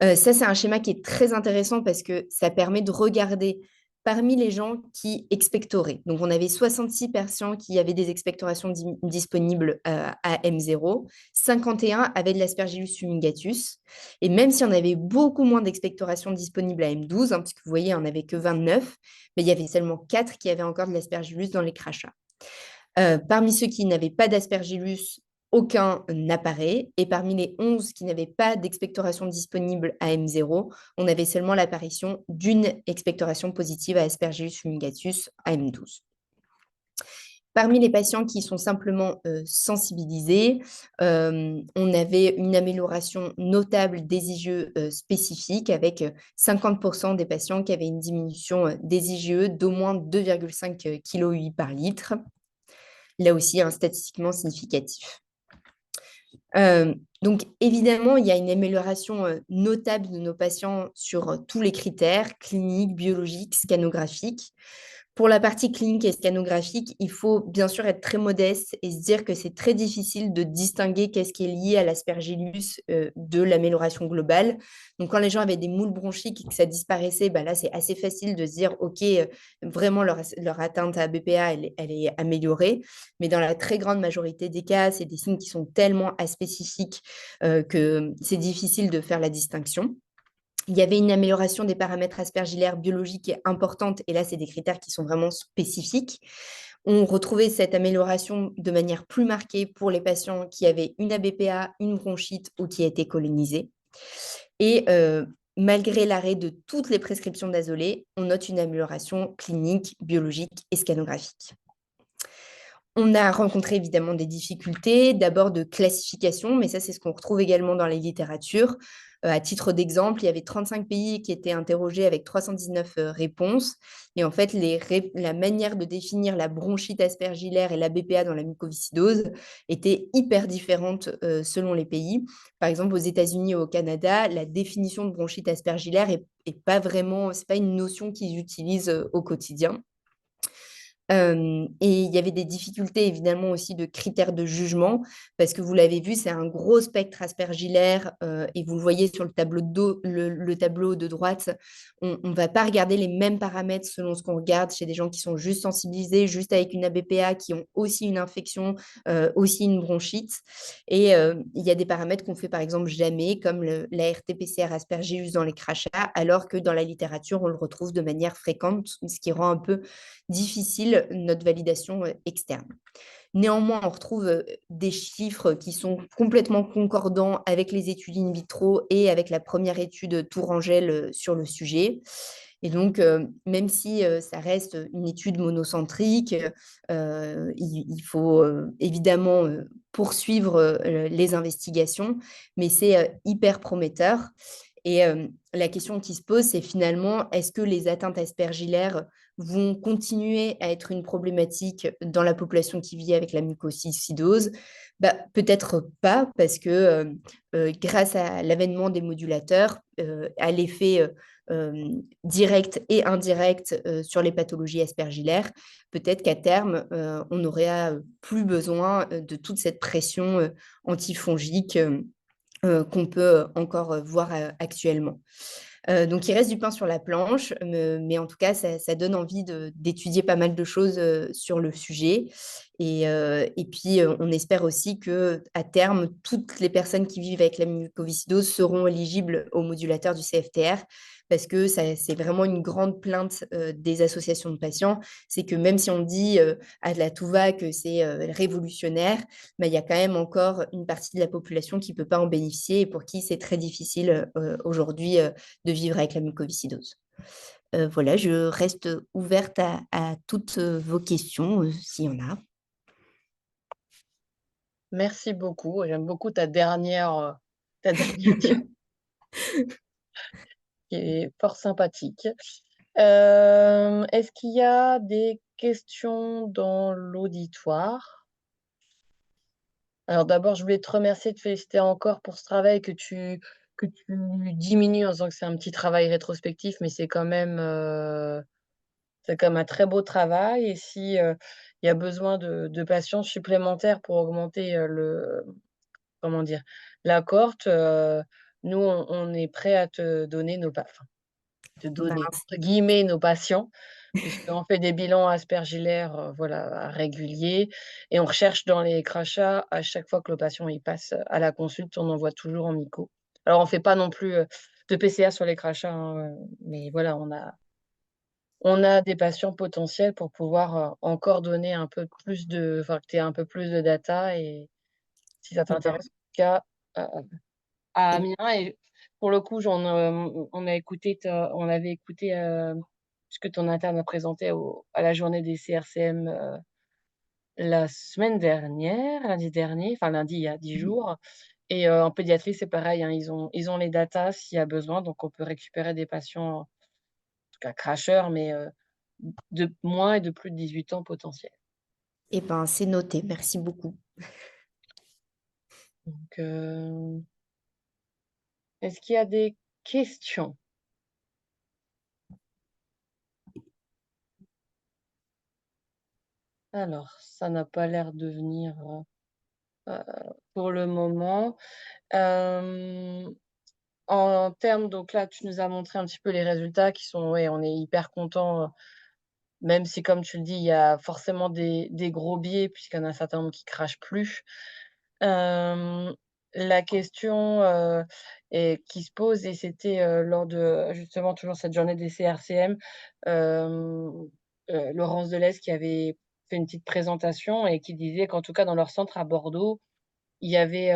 Ça, c'est un schéma qui est très intéressant parce que ça permet de regarder parmi les gens qui expectoraient. Donc, on avait 66 patients qui avaient des expectorations disponibles à M0, 51 avaient de l'Aspergillus fumigatus. Et même si on avait beaucoup moins d'expectorations disponibles à M12, puisque vous voyez, on n'avait que 29, mais il y avait seulement 4 qui avaient encore de l'Aspergillus dans les crachats. Parmi ceux qui n'avaient pas d'Aspergillus, aucun n'apparaît. Et parmi les 11 qui n'avaient pas d'expectoration disponible à M0, on avait seulement l'apparition d'une expectoration positive à Aspergillus fumigatus à M12. Parmi les patients qui sont simplement sensibilisés, on avait une amélioration notable des IgE spécifiques avec 50% des patients qui avaient une diminution des IgE d'au moins 2,5 kilo par litre. Là aussi, statistiquement significatif. Donc, évidemment, il y a une amélioration notable de nos patients sur tous les critères cliniques, biologiques, scanographiques. Pour la partie clinique et scanographique, il faut bien sûr être très modeste et se dire que c'est très difficile de distinguer qu'est-ce qui est lié à l'aspergillus de l'amélioration globale. Donc, quand les gens avaient des moules bronchiques et que ça disparaissait, bah là, c'est assez facile de se dire, OK, vraiment, leur atteinte à BPA, elle est améliorée. Mais dans la très grande majorité des cas, c'est des signes qui sont tellement aspécifiques que c'est difficile de faire la distinction. Il y avait une amélioration des paramètres aspergillaires biologiques importante, et là, c'est des critères qui sont vraiment spécifiques. On retrouvait cette amélioration de manière plus marquée pour les patients qui avaient une ABPA, une bronchite ou qui étaient colonisés. Et malgré l'arrêt de toutes les prescriptions d'azoulé, on note une amélioration clinique, biologique et scanographique. On a rencontré évidemment des difficultés, d'abord de classification, mais ça, c'est ce qu'on retrouve également dans les littératures. À titre d'exemple, il y avait 35 pays qui étaient interrogés avec 319 réponses. Et en fait, la manière de définir la bronchite aspergillaire et la BPA dans la mucoviscidose était hyper différente selon les pays. Par exemple, aux États-Unis et au Canada, la définition de bronchite aspergillaire est pas vraiment, c'est pas une notion qu'ils utilisent au quotidien. Et il y avait des difficultés évidemment aussi de critères de jugement, parce que vous l'avez vu, c'est un gros spectre aspergillaire, et vous le voyez sur le tableau de droite, on ne va pas regarder les mêmes paramètres selon ce qu'on regarde chez des gens qui sont juste sensibilisés, juste avec une ABPA, qui ont aussi une infection, aussi une bronchite. Et il y a des paramètres qu'on fait par exemple jamais, comme la RT-PCR aspergillus dans les crachats, alors que dans la littérature, on le retrouve de manière fréquente, ce qui rend un peu difficile notre validation externe. Néanmoins, on retrouve des chiffres qui sont complètement concordants avec les études in vitro et avec la première étude Tourangelle sur le sujet. Et donc, même si ça reste une étude monocentrique, il faut évidemment poursuivre les investigations, mais c'est hyper prometteur. Et la question qui se pose, c'est finalement, est-ce que les atteintes aspergillaires vont continuer à être une problématique dans la population qui vit avec la mucoviscidose? Bah, peut-être pas, parce que grâce à l'avènement des modulateurs, à l'effet direct et indirect sur les pathologies aspergillaires, peut-être qu'à terme, on n'aurait plus besoin de toute cette pression antifongique qu'on peut encore voir actuellement. Donc, il reste du pain sur la planche, mais en tout cas, ça donne envie d'étudier pas mal de choses sur le sujet. Et puis, on espère aussi qu'à terme, toutes les personnes qui vivent avec la mucoviscidose seront éligibles au modulateur du CFTR, parce que c'est vraiment une grande plainte des associations de patients. C'est que même si on dit à la tout va que c'est révolutionnaire, mais il y a quand même encore une partie de la population qui ne peut pas en bénéficier et pour qui c'est très difficile aujourd'hui de vivre avec la mucoviscidose. Voilà, je reste ouverte à toutes vos questions, s'il y en a. Merci beaucoup. J'aime beaucoup ta dernière qui est fort sympathique. Est-ce qu'il y a des questions dans l'auditoire? Alors d'abord, je voulais te remercier, te féliciter encore pour ce travail que tu diminues en disant que c'est un petit travail rétrospectif, mais c'est quand même un très beau travail. Et si, il y a besoin de patients supplémentaires pour augmenter, comment dire? La cohorte, nous on est prêt à te donner te Ben, donner entre guillemets «nos patients», puisqu'on fait des bilans aspergillaires, voilà, réguliers, et on recherche dans les crachats à chaque fois que le patient il passe à la consulte, on envoie toujours en myco. Alors on fait pas non plus, de PCA sur les crachats, hein, mais voilà, on a des patients potentiels pour pouvoir, encore donner un peu plus que tu aies un peu plus de data, et si ça et ben, t'intéresse, en tout cas, heu, à et Amiens. Et pour le coup, on avait écouté, ce que ton interne a présenté à la journée des CRCM, la semaine dernière, lundi dernier, enfin lundi, il y a 10 jours. Et en pédiatrie, c'est pareil, hein, ils ont les datas s'il y a besoin, donc on peut récupérer des patients, en tout cas cracheurs, mais de moins et de plus de 18 ans potentiels. ben, c'est noté. Merci beaucoup. Donc, est-ce qu'il y a des questions? Alors, ça n'a pas l'air de venir, pour le moment. Hem, En termes donc là, tu nous as montré un petit peu les résultats qui sont ouais, on est hyper content, même si comme tu le dis, il y a forcément des gros biais puisqu'il y en a un certain nombre qui crachent plus. Hem, la question, et qui se pose et c'était, lors de justement toujours cette journée des CRCM, Laurence Delahousse qui avait fait une petite présentation et qui disait qu'en tout cas dans leur centre à Bordeaux, il y avait,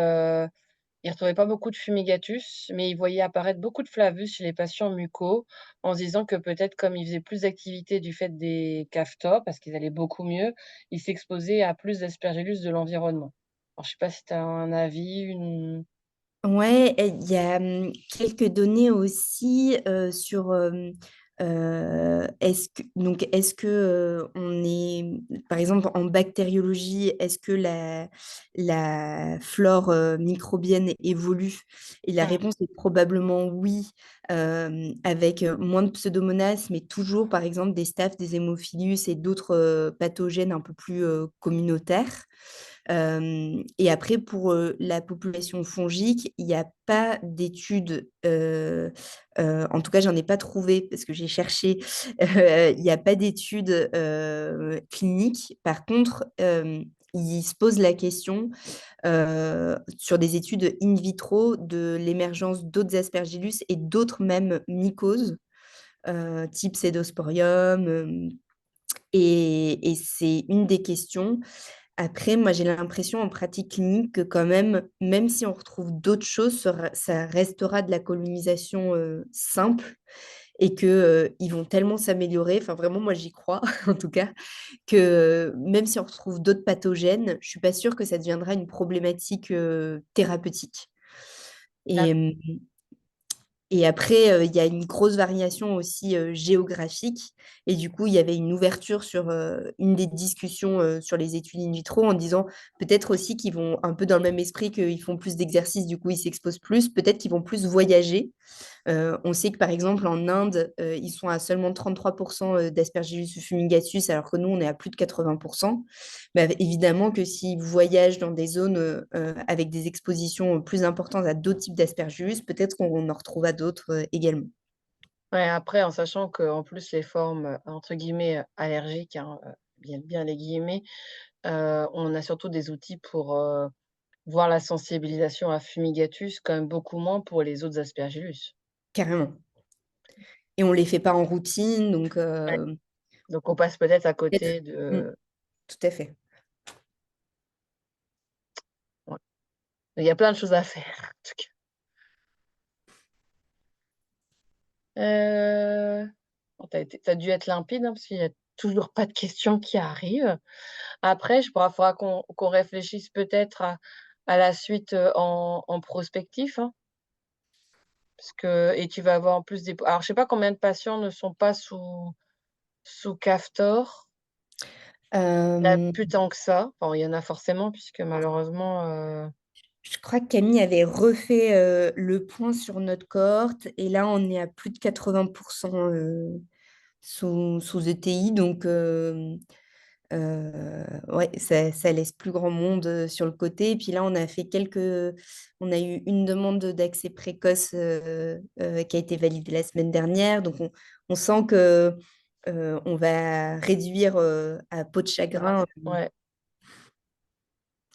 ils retrouvaient pas beaucoup de fumigatus, mais ils voyaient apparaître beaucoup de flavus chez les patients mucos, en se disant que peut-être comme ils faisaient plus d'activités du fait des cafetons, parce qu'ils allaient beaucoup mieux, ils s'exposaient à plus d'aspergillus de l'environnement. Alors je sais pas si tu as un avis, une Ouais, et il y a, quelques données aussi, sur, est-ce que, on est par exemple, en bactériologie, est-ce que la flore, microbienne évolue? Et la mmh, réponse est probablement oui, avec, moins de pseudomonas, mais toujours, par exemple, des staphes, des hémophilus et d'autres, pathogènes un peu plus, communautaires. Et après pour, la population fongique, il y a pas d'études, en tout cas j'en ai pas trouvé parce que j'ai cherché, il y a pas d'études, cliniques. Par contre, ils se posent la question, sur des études in vitro de l'émergence d'autres aspergillus et d'autres même mycoses, type Pseudosporium, et c'est une des questions. Après, moi, j'ai l'impression en pratique clinique que quand même, même si on retrouve d'autres choses, ça restera de la colonisation, simple et que, ils vont tellement s'améliorer, enfin vraiment moi j'y crois en tout cas, que même si on retrouve d'autres pathogènes, je suis pas sûre que ça deviendra une problématique, thérapeutique. Et d'acc et après, il y a une grosse variation aussi, géographique et du coup, il y avait une ouverture sur, une des discussions, sur les études in vitro en disant peut-être aussi qu'ils vont un peu dans le même esprit qu'ils font plus d'exercices, du coup, ils s'exposent plus, peut-être qu'ils vont plus voyager. On sait que, par exemple, en Inde, ils sont à seulement 33 d'Aspergillus fumigatus, alors que nous, on est à plus de 80. Bah, évidemment que s'ils voyagent dans des zones, avec des expositions, plus importantes à d'autres types d'Aspergillus, peut-être qu'on en retrouvera d'autres, également. ouais, après en sachant qu'en plus les formes, entre guillemets, «allergiques», hein, bien les guillemets, on a surtout des outils pour, voir la sensibilisation à fumigatus quand même beaucoup moins pour les autres aspergillus. Carrément, et on les fait pas en routine, donc Ouais, donc on passe peut-être à peut-être côté mmh, de tout à fait. ouais, il y a plein de choses à faire en tout cas. Bon tu dû être limpide, hein, parce qu'il y a toujours pas de questions qui arrivent. Après je pourra faudra qu'on réfléchisse peut-être à la suite, en prospectif, hein, parce que et tu vas avoir en plus des alors je sais pas combien de patients ne sont pas sous Caftor. Il y en a Hem, plus tant que ça. Bon, il y en a forcément puisque malheureusement, je crois que Camille avait refait, le point sur notre cohorte et là, on est à plus de 80, sous ETI, donc ouais, ça laisse plus grand monde, sur le côté et puis là, on a eu une demande d'accès précoce, qui a été validée la semaine dernière, donc on sent que, on va réduire, à peau de ça va chagrin, ouais.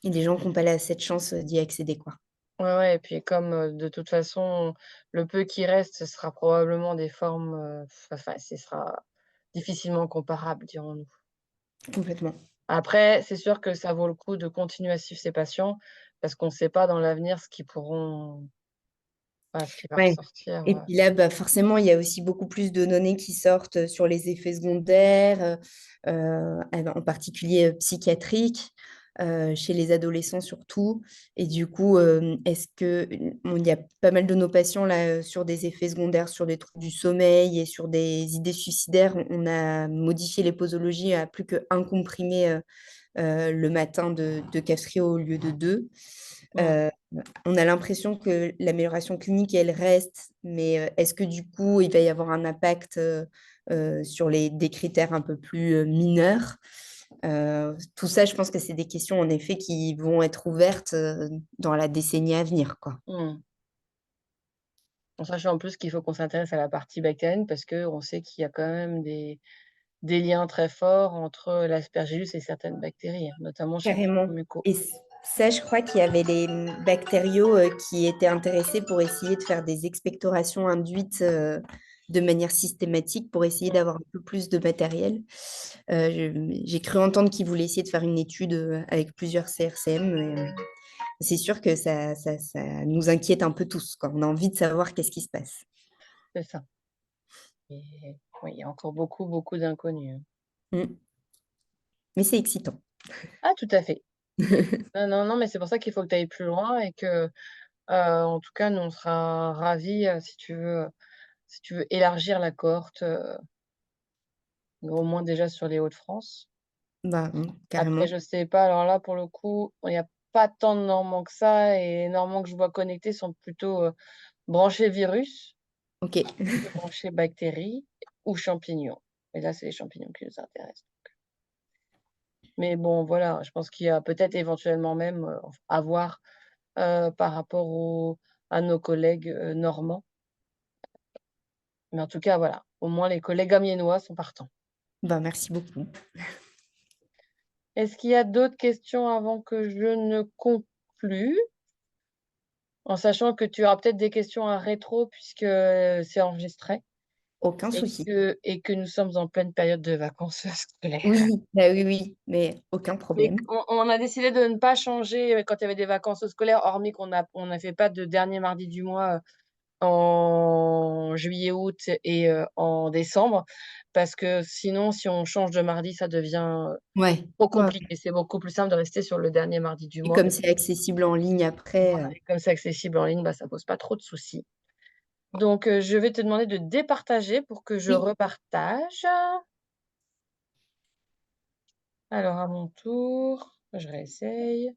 et les gens qui ont pas la cette chance, d'y accéder, quoi. Ouais, ouais et puis comme, de toute façon, le peu qui reste, ce sera probablement des formes, enfin, ce sera difficilement comparable, dirons-nous. Complètement. Après, c'est sûr que ça vaut le coup de continuer à suivre ces patients parce qu'on ne sait pas dans l'avenir ce qu'ils pourront enfin, ce qui va Ouais, ressortir, et puis là, bah, forcément, il y a aussi beaucoup plus de données qui sortent, sur les effets secondaires, en particulier, psychiatriques, chez les adolescents surtout, et du coup, est-ce que bon, il y a pas mal de nos patients là, sur des effets secondaires, sur des troubles du sommeil et sur des idées suicidaires. On a modifié les posologies à plus qu'1 comprimé, le matin de Kaftrio au lieu de 2. Mmh. On a l'impression que l'amélioration clinique, elle reste, mais est-ce que du coup, il va y avoir un impact, sur des critères un peu plus, mineurs? Tout ça, je pense que c'est des questions en effet qui vont être ouvertes, dans la décennie à venir, quoi. Mmh. En sachant en plus qu'il faut qu'on s'intéresse à la partie bactérienne parce qu'on sait qu'il y a quand même des liens très forts entre l'Aspergillus et certaines bactéries, hein, notamment chez Carrément. les muco. Et ça, je crois qu'il y avait les, bactériaux, qui étaient intéressés pour essayer de faire des expectorations induites, de manière systématique pour essayer Mmh, d'avoir un peu plus de matériel. J'ai cru entendre qu'ils voulaient essayer de faire une étude, avec plusieurs CRCM, c'est sûr que ça nous inquiète un peu tous, quoi. On a envie de savoir qu'est-ce qui se passe. c'est ça. Et oui, il y a encore beaucoup, beaucoup d'inconnus, hein. Mmh. Mais c'est excitant. Ah tout à fait. Non, non, non, mais c'est pour ça qu'il faut que tu ailles plus loin et que, en tout cas, nous, on sera ravis, si tu veux élargir la cohorte, au moins déjà sur les Hauts-de-France. Bah, Après, carrément. je sais pas, alors là, pour le coup, il y a pas tant de Normands que ça et les Normands que je vois connectés sont plutôt, branchés virus OK. que branchés bactéries ou champignons. Et là, c'est les champignons qui nous intéressent. Mais bon, voilà, je pense qu'il y a peut-être éventuellement même, à voir, par rapport à nos collègues, normands. Mais en tout cas, voilà, au moins les collègues amiénois sont partants. Bah, merci beaucoup. Est-ce qu'il y a d'autres questions avant que je ne conclue? En sachant que tu auras peut-être des questions à rétro puisque, c'est enregistré Aucun souci. et que nous sommes en pleine période de vacances, scolaires. Oui, bah, oui, oui, mais aucun Mais problème. on a décidé de ne pas changer, quand il y avait des vacances scolaires, hormis qu'on a fait pas de dernier mardi du mois, en juillet, août et en décembre. Parce que sinon, si on change de mardi, ça devient, Ouais, trop ouais, compliqué. C'est beaucoup plus simple de rester sur le dernier mardi du et mois. comme c'est accessible en ligne après, Voilà et comme c'est accessible en ligne, bah, ça pose pas trop de soucis. Donc je vais te demander de départager pour que je oui, repartage. Alors à mon tour, je réessaye.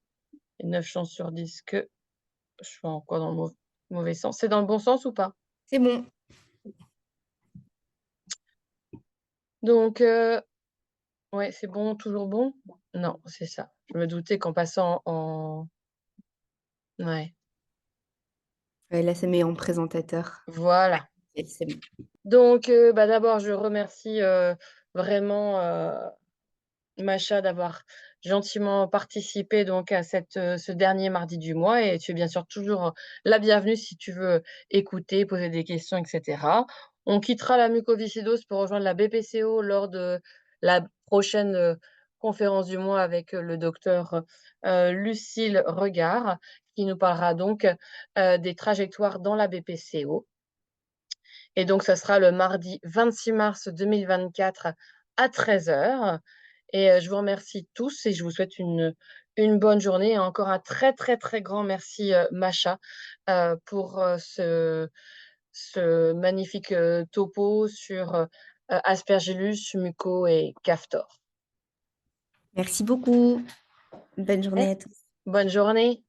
Et 9 chances sur 10 que je sois encore dans le mauvais sens. C'est dans le bon sens ou pas? c'est bon. Donc ouais, c'est bon, toujours bon? Non, c'est ça. Je me doutais qu'en passant en ouais, Ouais, là, ça met en présentateur. voilà. Et c'est bon. Donc bah, d'abord je remercie, vraiment, Macha d'avoir gentiment participé donc à ce dernier mardi du mois et tu es bien sûr toujours, la bienvenue si tu veux écouter, poser des questions et cetera. On quittera la mucoviscidose pour rejoindre la BPCO lors de la prochaine, conférence du mois avec, le docteur, Lucile Regard qui nous parlera donc, des trajectoires dans la BPCO. Et donc ça sera le mardi 26 mars 2024 à 13 h. Et je vous remercie tous et je vous souhaite une bonne journée et encore un très, très, très grand merci, Macha, pour, ce magnifique, topo sur, Aspergillus, muco et Caftor. Merci beaucoup. Bonne Eh, journée à tous. bonne journée.